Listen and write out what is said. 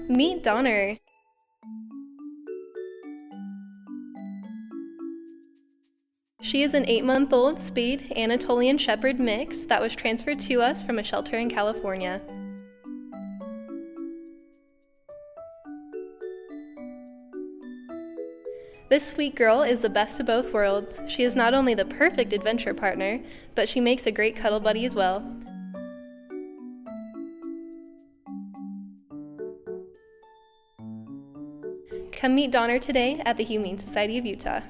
Meet Donner. She is an 8-month-old Spayed Anatolian Shepherd mix that was transferred to us from a shelter in California. This sweet girl is the best of both worlds. She is not only the perfect adventure partner, but she makes a great cuddle buddy as well. Come meet Donner today at the Humane Society of Utah.